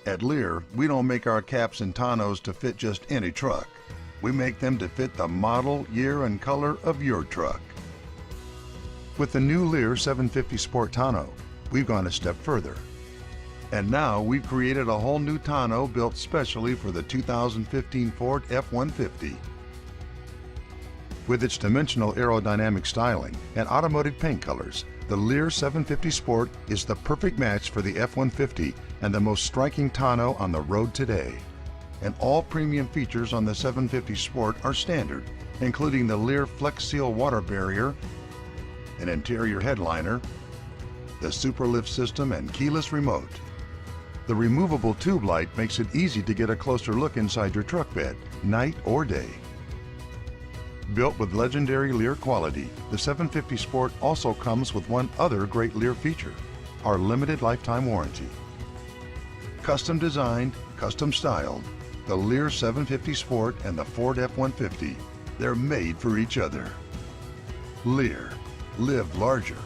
At Leer, we don't make our caps and tonneaus to fit just any truck. We make them to fit the model, year, and color of your truck. With the new Leer 750 Sport Tonneau, we've gone a step further. And now we've created a whole new tonneau built specially for the 2015 Ford F-150. With its dimensional aerodynamic styling and automotive paint colors, the Leer 750 Sport is the perfect match for the F-150 and the most striking tonneau on the road today. And all premium features on the 750 Sport are standard, including the Leer Flex Seal water barrier, an interior headliner, the Superlift system, and keyless remote. The removable tube light makes it easy to get a closer look inside your truck bed, night or day. Built with legendary Leer quality, the 750 Sport also comes with one other great Leer feature, our limited lifetime warranty. Custom designed, custom styled, the Leer 750 Sport and the Ford F-150, they're made for each other. Leer, live larger.